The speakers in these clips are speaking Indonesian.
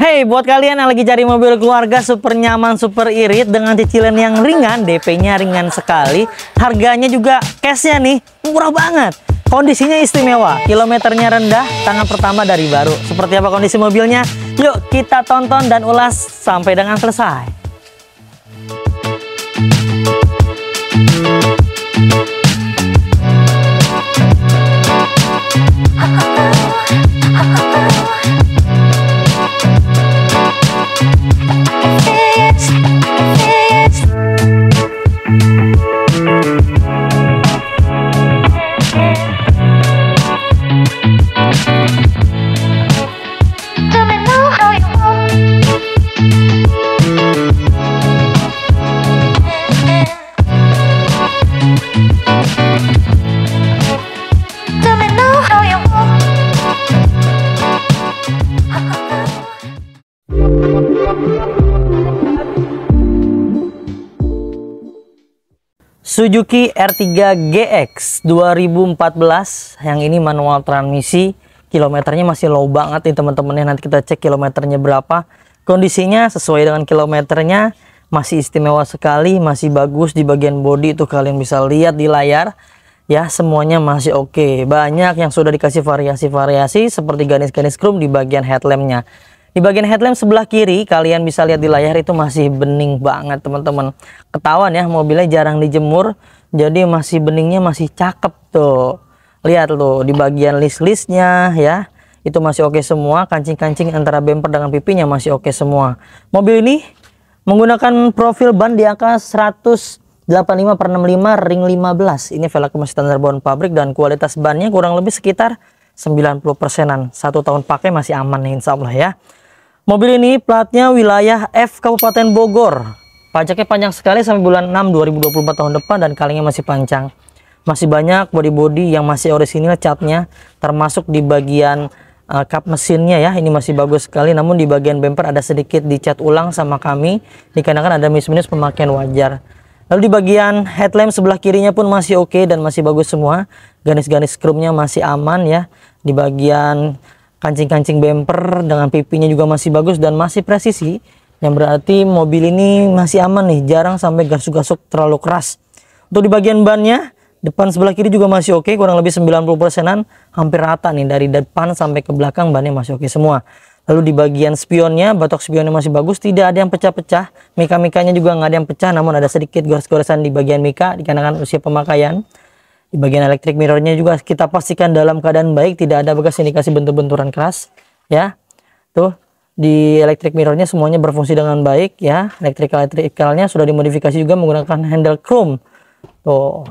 Hey, buat kalian yang lagi cari mobil keluarga super nyaman, super irit dengan cicilan yang ringan, DP-nya ringan sekali, harganya juga cashnya nih murah banget. Kondisinya istimewa, kilometernya rendah, tangan pertama dari baru. Seperti apa kondisi mobilnya? Yuk kita tonton dan ulas sampai dengan selesai. Suzuki R3 GX 2014 yang ini manual transmisi, kilometernya masih low banget nih teman-teman ya. Nanti kita cek kilometernya berapa. Kondisinya sesuai dengan kilometernya, masih istimewa sekali, masih bagus di bagian bodi itu kalian bisa lihat di layar ya, semuanya masih oke. Banyak yang sudah dikasih variasi-variasi seperti garis-garis chrome di bagian headlampnya. Di bagian headlamp sebelah kiri kalian bisa lihat di layar itu masih bening banget teman-teman. Ketahuan ya mobilnya jarang dijemur, jadi masih beningnya masih cakep tuh. Lihat tuh di bagian list-listnya ya, itu masih oke semua. Kancing-kancing antara bumper dengan pipinya masih oke semua. Mobil ini menggunakan profil ban di angka 185/65 ring 15. Ini velg masih standar bawaan pabrik dan kualitas bannya kurang lebih sekitar 90%-an. 1 tahun pakai masih aman nih insya Allah ya. Mobil ini platnya wilayah F Kabupaten Bogor. Pajaknya panjang sekali sampai bulan 6 2024 tahun depan dan kalengnya masih panjang. Masih banyak body-body yang masih orisinil catnya, termasuk di bagian kap mesinnya ya. Ini masih bagus sekali, namun di bagian bumper ada sedikit dicat ulang sama kami, dikarenakan ada minus-minus pemakaian wajar. Lalu di bagian headlamp sebelah kirinya pun masih oke dan masih bagus semua. Garis-garis chrome-nya masih aman ya. Di bagian kancing-kancing bumper dengan pipinya juga masih bagus dan masih presisi, yang berarti mobil ini masih aman nih, jarang sampai gasuk-gasuk terlalu keras. Untuk di bagian bannya, depan sebelah kiri juga masih oke, kurang lebih 90%-an, hampir rata nih dari depan sampai ke belakang bannya masih oke semua. Lalu di bagian spionnya, batok spionnya masih bagus, tidak ada yang pecah-pecah, mika-mikanya juga nggak ada yang pecah, namun ada sedikit gores-goresan di bagian mika dikarenakan usia pemakaian. Di bagian elektrik mirrornya juga kita pastikan dalam keadaan baik, tidak ada bekas indikasi bentur-benturan keras ya. Tuh di elektrik mirrornya semuanya berfungsi dengan baik ya. Elektrikalnya sudah dimodifikasi juga menggunakan handle chrome. Tuh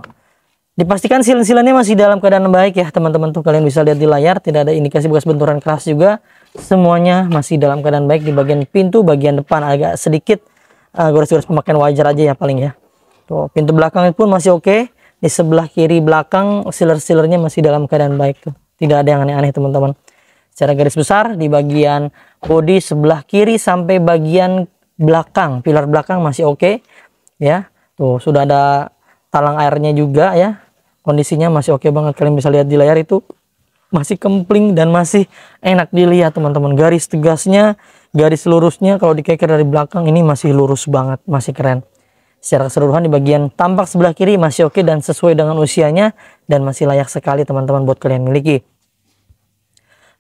dipastikan silen-silennya masih dalam keadaan baik ya teman-teman. Tuh kalian bisa lihat di layar, tidak ada indikasi bekas benturan keras juga, semuanya masih dalam keadaan baik. Di bagian pintu bagian depan agak sedikit gores-gores pemakaian wajar aja ya paling ya. Tuh pintu belakang pun masih oke. Di sebelah kiri belakang sealer-sealernya masih dalam keadaan baik tuh. Tidak ada yang aneh-aneh teman-teman. Secara garis besar di bagian bodi sebelah kiri sampai bagian belakang, pilar belakang masih oke ya. Tuh sudah ada talang airnya juga ya. Kondisinya masih oke banget, kalian bisa lihat di layar itu masih kempling dan masih enak dilihat teman-teman. Garis tegasnya, garis lurusnya kalau dikeker dari belakang ini masih lurus banget, masih keren. Secara keseluruhan di bagian tampak sebelah kiri masih oke dan sesuai dengan usianya dan masih layak sekali teman-teman buat kalian miliki.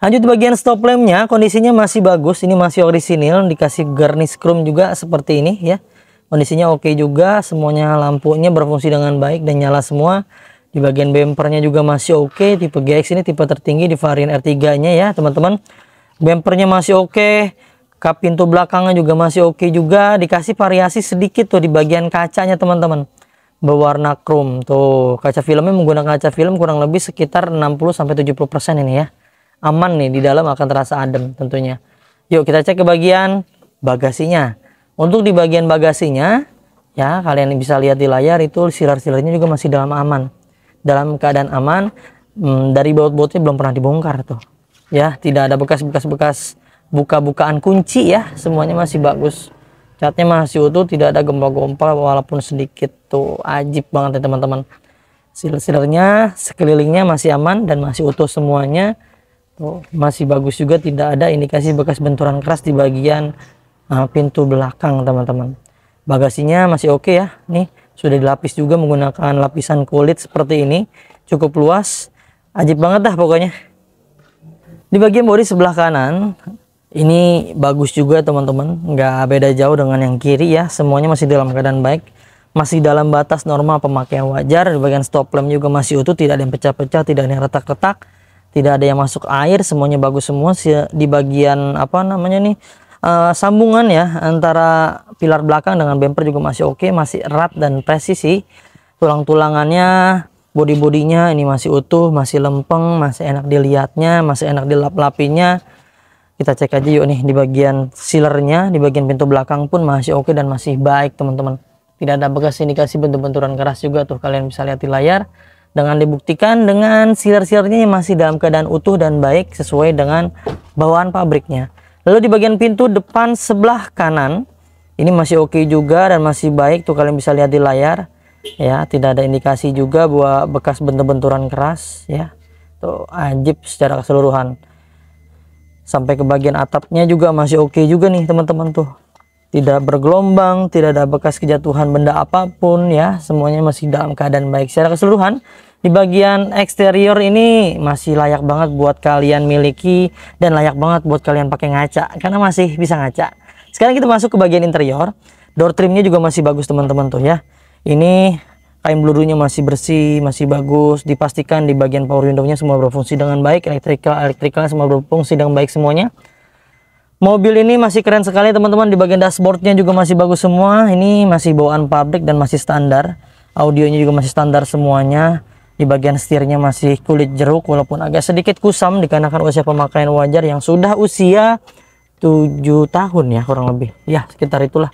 Lanjut di bagian stop lampnya, kondisinya masih bagus, ini masih orisinil, dikasih garnish chrome juga seperti ini ya. Kondisinya oke juga, semuanya lampunya berfungsi dengan baik dan nyala semua. Di bagian bumpernya juga masih oke, tipe GX ini tipe tertinggi di varian R3-nya ya teman-teman. Bumpernya masih oke. Kap pintu belakangnya juga masih oke juga, dikasih variasi sedikit tuh di bagian kacanya teman-teman, berwarna chrome. Tuh kaca filmnya menggunakan kaca film kurang lebih sekitar 60-70% ini ya. Aman nih, di dalam akan terasa adem tentunya. Yuk kita cek ke bagian bagasinya. Untuk di bagian bagasinya ya, kalian bisa lihat di layar itu silar-silarnya juga masih dalam dalam keadaan aman. Dari baut-bautnya belum pernah dibongkar tuh ya, tidak ada bekas-bekas buka-bukaan kunci ya, semuanya masih bagus. Catnya masih utuh, tidak ada gempal-gempal walaupun sedikit. Tuh ajib banget ya teman-teman. Siler-silernya sekelilingnya masih aman dan masih utuh semuanya. Tuh, masih bagus juga, tidak ada indikasi bekas benturan keras di bagian pintu belakang teman-teman. Bagasinya masih oke ya, nih sudah dilapis juga menggunakan lapisan kulit seperti ini, cukup luas, ajib banget dah pokoknya. Di bagian bodi sebelah kanan ini bagus juga teman-teman, nggak beda jauh dengan yang kiri ya, semuanya masih dalam keadaan baik, masih dalam batas normal pemakaian wajar. Di bagian stop lamp juga masih utuh, tidak ada yang pecah-pecah, tidak ada yang retak-retak, tidak ada yang masuk air, semuanya bagus semua. Di bagian apa namanya nih, sambungan ya antara pilar belakang dengan bumper juga masih oke, masih erat dan presisi. Tulang-tulangannya, bodi-bodinya ini masih utuh, masih lempeng, masih enak dilihatnya, masih enak dilap-lapinya. Kita cek aja yuk nih, di bagian sealernya, di bagian pintu belakang pun masih oke dan masih baik teman-teman. Tidak ada bekas indikasi bentur-benturan keras juga tuh, kalian bisa lihat di layar. Dengan dibuktikan dengan sealer-sealernya yang masih dalam keadaan utuh dan baik sesuai dengan bawaan pabriknya. Lalu di bagian pintu depan sebelah kanan ini masih oke juga dan masih baik tuh, kalian bisa lihat di layar ya. Tidak ada indikasi juga bahwa bekas bentur-benturan keras ya. Tuh ajib secara keseluruhan. Sampai ke bagian atapnya juga masih oke juga nih teman-teman tuh. Tidak bergelombang, tidak ada bekas kejatuhan benda apapun ya. Semuanya masih dalam keadaan baik secara keseluruhan. Di bagian eksterior ini masih layak banget buat kalian miliki dan layak banget buat kalian pakai ngaca karena masih bisa ngaca. Sekarang kita masuk ke bagian interior. Door trimnya juga masih bagus teman-teman tuh ya. Ini kain belurunya masih bersih, masih bagus. Dipastikan di bagian power window-nya semua berfungsi dengan baik, elektrikal semua berfungsi dengan baik semuanya. Mobil ini masih keren sekali teman-teman. Di bagian dashboardnya juga masih bagus semua. Ini masih bawaan pabrik dan masih standar. Audionya juga masih standar semuanya. Di bagian setirnya masih kulit jeruk walaupun agak sedikit kusam dikarenakan usia pemakaian wajar yang sudah usia 7 tahun ya kurang lebih. Ya sekitar itulah.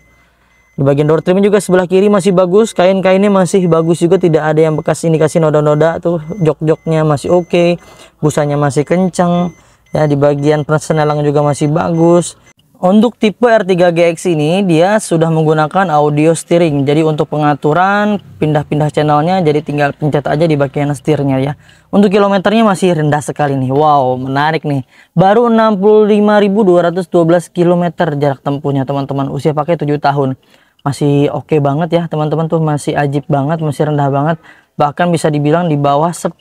Di bagian door trim juga sebelah kiri masih bagus, kain-kainnya masih bagus juga, tidak ada yang bekas indikasi noda-noda tuh, jok-joknya masih oke, busanya masih kencang ya. Di bagian persenelang juga masih bagus. Untuk tipe R3GX ini dia sudah menggunakan audio steering, jadi untuk pengaturan pindah-pindah channelnya jadi tinggal pencet aja di bagian setirnya ya. Untuk kilometernya masih rendah sekali nih, wow menarik nih, baru 65.212 km jarak tempuhnya teman-teman, usia pakai 7 tahun. Masih oke banget ya teman-teman tuh, masih ajib banget, masih rendah banget, bahkan bisa dibilang di bawah 10.000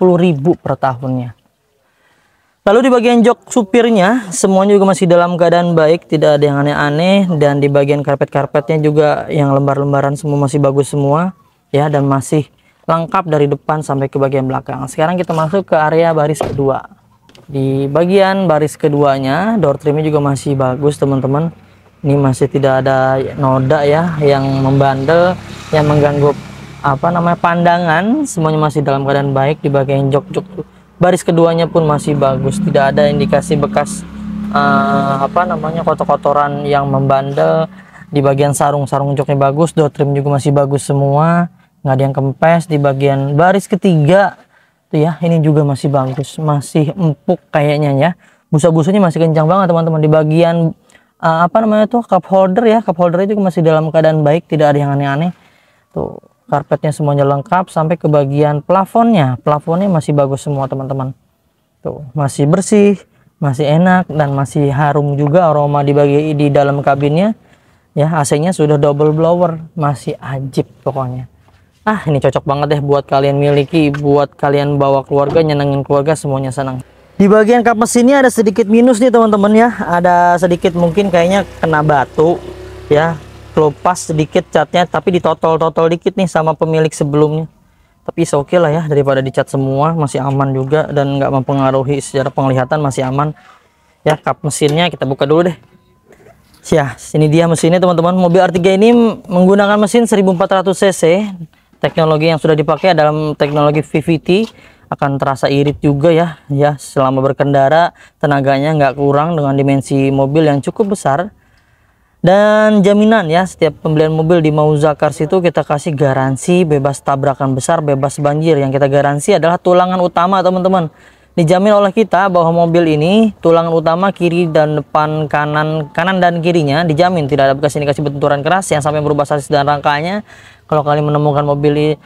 per tahunnya. Lalu di bagian jok supirnya semuanya juga masih dalam keadaan baik, tidak ada yang aneh-aneh. Dan di bagian karpet-karpetnya juga yang lembar-lembaran semua masih bagus semua ya, dan masih lengkap dari depan sampai ke bagian belakang. Sekarang kita masuk ke area baris kedua. Di bagian baris keduanya door trimnya juga masih bagus teman-teman. Ini masih tidak ada noda ya yang membandel, yang mengganggu apa namanya pandangan. Semuanya masih dalam keadaan baik. Di bagian jok-jok baris keduanya pun masih bagus, tidak ada indikasi bekas apa namanya kotor-kotoran yang membandel. Di bagian sarung joknya bagus, door trim juga masih bagus semua, nggak ada yang kempes. Di bagian baris ketiga tuh ya, ini juga masih bagus, masih empuk kayaknya ya. Busa-busanya masih kencang banget teman-teman. Di bagian apa namanya tuh cup holder ya, cup holdernya juga masih dalam keadaan baik, tidak ada yang aneh-aneh tuh. Karpetnya semuanya lengkap sampai ke bagian plafonnya masih bagus semua teman-teman tuh, masih bersih, masih enak, dan masih harum juga aroma di dalam kabinnya ya. AC-nya sudah double blower, masih ajib pokoknya. Ini cocok banget deh buat kalian miliki, buat kalian bawa keluarga, nyenengin keluarga, semuanya senang. Di bagian kap mesinnya ada sedikit minus nih teman-teman ya, ada sedikit mungkin kayaknya kena batu ya, kelupas sedikit catnya, tapi ditotol-totol dikit nih sama pemilik sebelumnya. Tapi oke lah ya, daripada dicat semua, masih aman juga dan nggak mempengaruhi secara penglihatan, masih aman ya. Kap mesinnya kita buka dulu deh ya. Ini dia mesinnya teman-teman. Mobil R3 ini menggunakan mesin 1400 cc. Teknologi yang sudah dipakai dalam teknologi VVT, akan terasa irit juga ya selama berkendara. Tenaganya nggak kurang dengan dimensi mobil yang cukup besar. Dan jaminan ya, setiap pembelian mobil di Mauza Cars itu kita kasih garansi bebas tabrakan besar, bebas banjir. Yang kita garansi adalah tulangan utama teman-teman. Dijamin oleh kita bahwa mobil ini tulangan utama kiri dan depan, kanan dan kirinya dijamin tidak ada bekas indikasi benturan keras yang sampai merubah sasis dan rangkanya. Kalau kalian menemukan mobil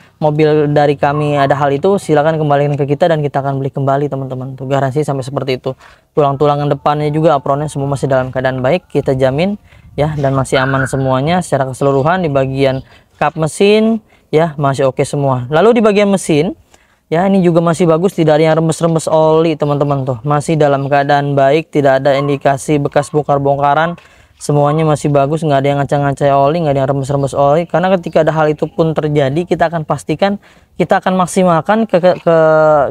dari kami ada hal itu, silakan kembalikan ke kita dan kita akan beli kembali teman-teman. Tuh garansi sampai seperti itu. Tulang-tulangan depannya juga apronnya semua masih dalam keadaan baik, kita jamin ya, dan masih aman semuanya secara keseluruhan. Di bagian kap mesin ya masih oke semua. Lalu di bagian mesin ya ini juga masih bagus, tidak ada yang remes-remes oli teman-teman, tuh masih dalam keadaan baik, tidak ada indikasi bekas bongkar-bongkaran, semuanya masih bagus, nggak ada yang ngacang-ngacai oli, nggak ada yang remes-remes oli. Karena ketika ada hal itu pun terjadi, kita akan pastikan, kita akan maksimalkan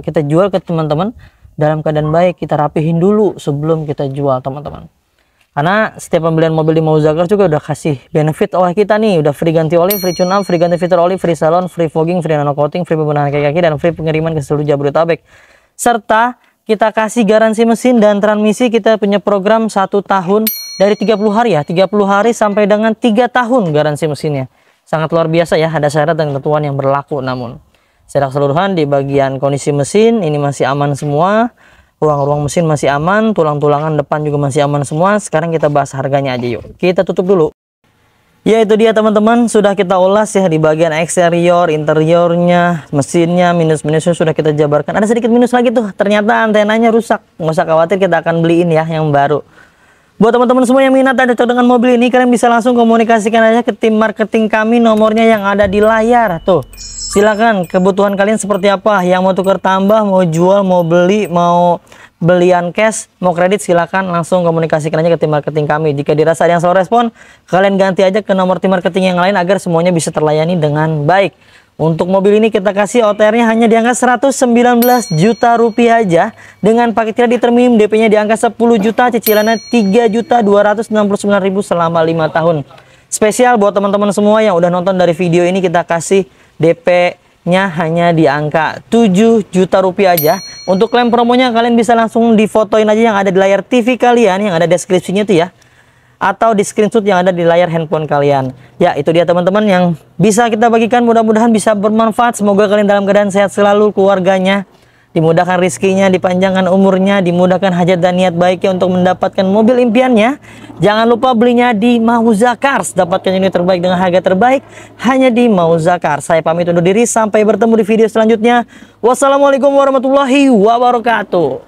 kita jual ke teman-teman dalam keadaan baik. Kita rapihin dulu sebelum kita jual teman-teman. Karena setiap pembelian mobil di Mauzakars juga udah kasih benefit oleh kita nih, udah free ganti oli, free tune up, free ganti filter oli, free salon, free fogging, free nano coating, free pembenahan kaki-kaki, dan free pengiriman ke seluruh Jabodetabek. Serta kita kasih garansi mesin dan transmisi. Kita punya program 1 tahun dari 30 hari ya, 30 hari sampai dengan 3 tahun garansi mesinnya. Sangat luar biasa ya, ada syarat dan ketentuan yang berlaku. Namun secara keseluruhan di bagian kondisi mesin ini masih aman semua. Ruang-ruang mesin masih aman, tulang-tulangan depan juga masih aman semua. Sekarang kita bahas harganya aja yuk. Kita tutup dulu. Ya itu dia teman-teman, sudah kita ulas ya di bagian eksterior, interiornya, mesinnya, minus-minusnya sudah kita jabarkan. Ada sedikit minus lagi tuh, ternyata antenanya rusak. Nggak usah khawatir, kita akan beliin ya yang baru. Buat teman-teman semua yang minat dan cocok dengan mobil ini, kalian bisa langsung komunikasikan aja ke tim marketing kami, nomornya yang ada di layar tuh. Silakan, kebutuhan kalian seperti apa, yang mau tukar tambah, mau jual, mau beli, mau belian cash, mau kredit, silakan langsung komunikasikan aja ke tim marketing kami. Jika dirasa ada yang salah respon, kalian ganti aja ke nomor tim marketing yang lain agar semuanya bisa terlayani dengan baik. Untuk mobil ini kita kasih OTR-nya hanya di angka 119 juta rupiah aja, dengan paket kredit terminim, DP-nya di angka 10 juta, cicilannya 3.269.000 selama 5 tahun. Spesial buat teman-teman semua yang udah nonton dari video ini, kita kasih DP-nya hanya di angka 7 juta rupiah aja. Untuk klaim promonya kalian bisa langsung difotoin aja yang ada di layar TV kalian, yang ada deskripsinya tuh ya, atau di screenshot yang ada di layar handphone kalian. Ya itu dia teman-teman yang bisa kita bagikan, mudah-mudahan bisa bermanfaat. Semoga kalian dalam keadaan sehat selalu, keluarganya dimudahkan rizkinya, dipanjangkan umurnya, dimudahkan hajat dan niat baiknya untuk mendapatkan mobil impiannya. Jangan lupa belinya di Mauzakars, dapatkan unit terbaik dengan harga terbaik hanya di Mauzakars. Saya pamit undur diri, sampai bertemu di video selanjutnya. Wassalamualaikum warahmatullahi wabarakatuh.